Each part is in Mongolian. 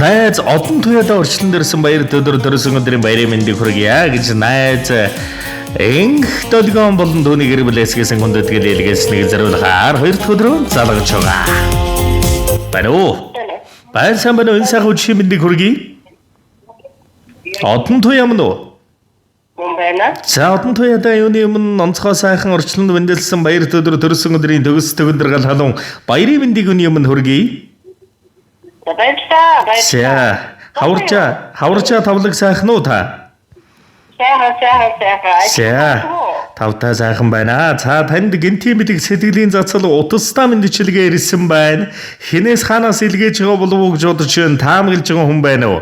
Найз одон туяада орчлон дэрсэн баяр төдөр төрсөн өдрийн баярын мэндийг хүргье гэж найз энх толгоон болон түүний гэр бүлээсгээс хүндэтгэл илгээс нэг зориулахаар хоёр дахь өдрөө залгаж байгаа. Баяр. Баяр сайн байна уу? Энэ сайхан өдрийн мэндийг хүргье. Одон туяа мөн үү? Байна. За одон туяада юуны өмнө онцгой сайхан орчлонд мэндэлсэн баяр төдөр төрсөн өдрийн төгс төгөндөр халуун баярын мэндийг өний өмнө хүргье. Баярлалаа. Хаварчаа тавлаг сайхан уу та? Сайхан. Тавтай сайхан байна. За танд гинти мэдих сэтгэлийн зацал утастай мэдчилгээ ирсэн байна. Хинээс хаанаас илгээж байгаа болов уу гэж бодож таамаглаж байгаа хүн байна уу?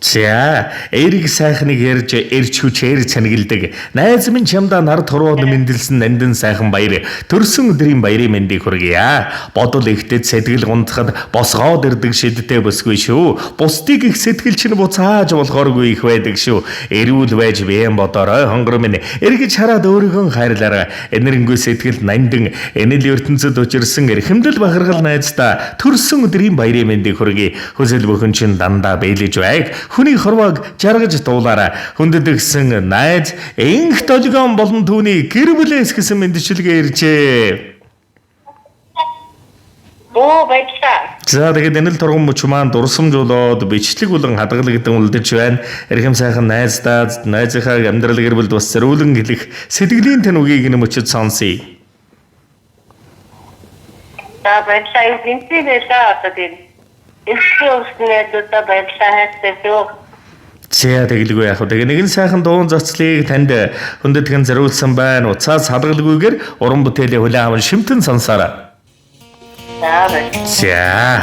За, эриг сайхныг ярьж эрч хүчээр цанигилдаг. Найз минь чамдаа нар турууд мэндэлсэн нандин сайхан баяр. Төрсөн өдрийн баярын мэндийг хүргье. Бодол ихтэд сэтгэл гунтахад босгоод ирдэг шидтэй бүсгүй шүү. Бусдыг их сэтгэл чинь буцааж болохооргүй их байдаг шүү. Эрүүл байж биеэн бодорой хонгор минь. Эргэж хараад өөрийгөө хайрлаарай. Энэрэнгүй сэтгэл нандин энэл ертөнцид учирсан эрхэмдэл бахархал найздаа төрсөн өдрийн баярын мэндийг хүргье. Хүсэл бүхэн чинь дандаа бэлэж байг. Хүний хорвоог жаргаж дуулаарай. Хүндэтгсэн найз энх толгоон болон түүний гэр бүлээс гэсэн мэдчилгээ иржээ. Баярлалаа. За тэгээд энэ л турган мөч маань дурсамжуулаад бичлэг болон хадгалагдсан үлдэж байна. Эрхэм сайхан найздаа найзынхаа амьдрал гэр бүлд бас зориулан хэлэх сэтгэлийн тань үгийг нэмчид сонсъё. За баярлалаа. Гинти байлаа одоо тийм. Эсвэлснээр баярлалаа хайртай. За тэгэлгүй яах вэ? Тэгээ нэгэн сайхан дуун зоцлыг танд хүндэтгэн зориулсан байна. Уцаас хадгалгүйгээр уран бүтээлийн хүлээн аван шимтэн сонсоорой. За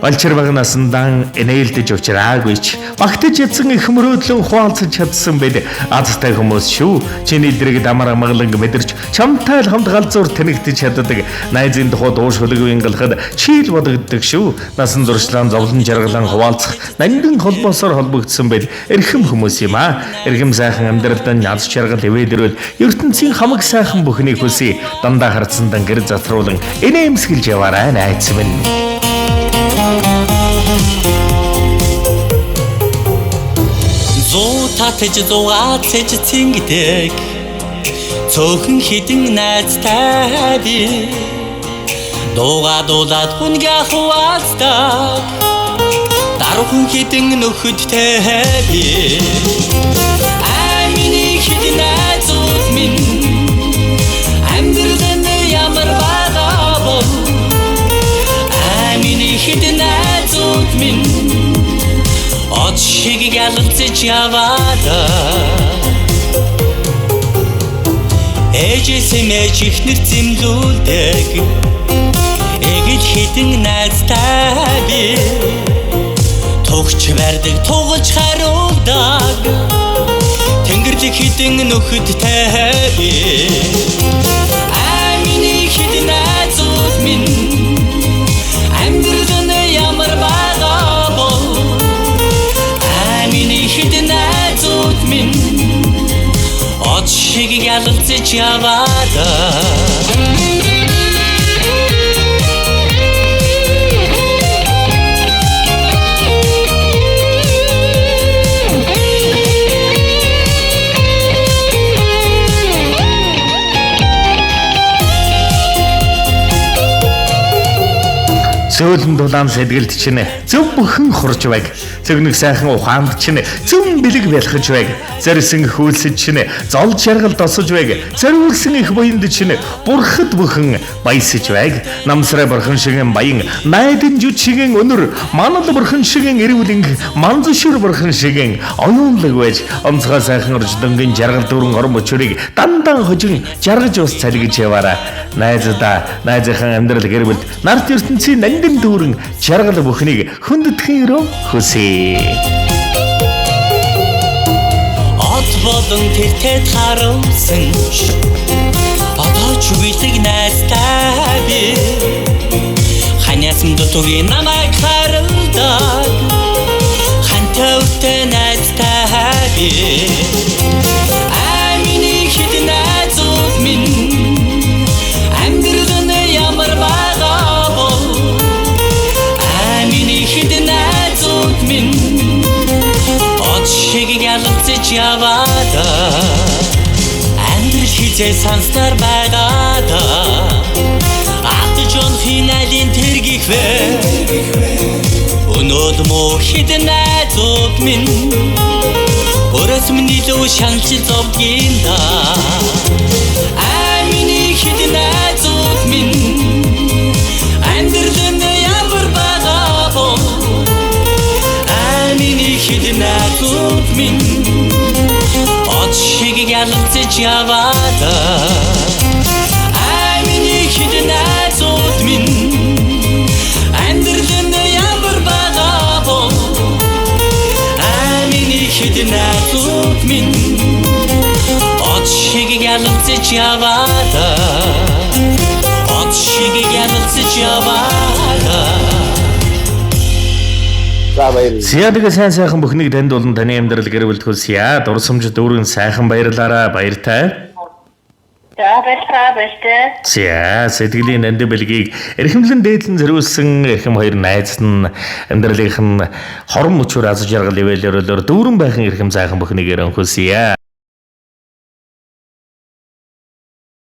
Балчир багнасандан энээлдэж уучраагүй ч багтаж ядсан их мөрөөдлөн хуалцаж чадсан байд. Азтай хүмүүс шүү. Чиний дэрэг дамар амгалан мэдэрч чамтай л хамт галзуур тэнэгдэж чаддаг. Найзын тухай дуушхөлгүй ингалахад чийл бодогддог шүү. Насан туршлаан зовлон жаргалан хуваалцах нандин холбоосоор холбогдсон байд. Эрхэм хүмүүс юм аа. Эрхэм сайхан амьдралд наз чаргал ивэдэрвэл ертөнцийн хамаг сайхан бүхнийг хүсье. Дандаа харцсан гэр затруулан инээмсгэлж яваарай найз минь. Зуу татаж зугаацж цэнгдэг цөөхөн хідэн найзтай би дуугаад хүнгээ хуваалцдаг даруухан хідэн нөхөдтэй би амины хідэн найзууд минь амьдралын ямар бага бол амины хідэн найзууд минь От шиг ялцж яваада Ээжээс мэж ихнэр зэмлүүлдэг Эгэл хідэн найзтай би Тугч бардаг тугалж харуулдаг Тэнгэрлэг хідэн нөхөдтэй би Амины хідэн найзууд минь амьдралын ямар бага бол хідэн найзууд минь От шиг ялцж яваада Сөөлөн дулаан сэтгэлд чинь зөв бүхэн хурж байг. Цэгнэг сайхан ухаанд чинь зөв бэлэг бэлхэж байг. Зэрсэн хүүлсэж чинь зол жаргал тосож байг. Зориулсан их буйнд чинь бурхад бүхэн баясаж байг. Намсраа бурхан шигэн баян, найдын жүж шигэн өнөр, манал бурхан шигэн эрүүлэнг, манзшир бурхан шигэн оюунлаг байж онцгой сайхан орждонгийн жаргал дүүрэн орон мөчөрийг дандан хожин жаргаж ус цалгиж яваарай. Найзынхаа амьдрал гэр бүлд нарт ертөнцийн нандин дүүрэн жаргал бүхнийг хүндэтгэн өрөө хүсье. От болон тэртэд харуулсан бодооч үеиг найзтай би ханяасан дутуугийн намайг харалдаг хантай үтэ найзтай би амины хідэн найзууд минь яваада амьдрал хизээ санснаар байгаада Ардж он финалийн тэргийхвэ Өнөөд муу хідэн найзууд минь Өрөөс минь илүү шанч зовгийн да Миний хідэн найзууд минь Амьдрал нь ямар байгаа бо Миний хідэн найзууд минь Од шиг ялцж яваада Миний хідэн найзууд минь Амьдрал нь ямар байгаа бо Миний хідэн найзууд минь Од шиг ялцж яваада Од шиг ялцж яваада Сяадаг сайн бүхнийг танд болон таны амьдрал гэрэлтгүүлсье. Дурсамж дүүрэн сайхан баярлаарай. Баяртай. За баярлалаа. За сэтгэлийн нандин бэлгийг эрхэмлэн дээдлэн зориулсан эрхэм хоёр найз нь амьдралынх нь хорон мөчөр аз жаргал ивэлэрээр дүүрэн байхын эрхэм сайхан бүхнийг өргөхүүлсье.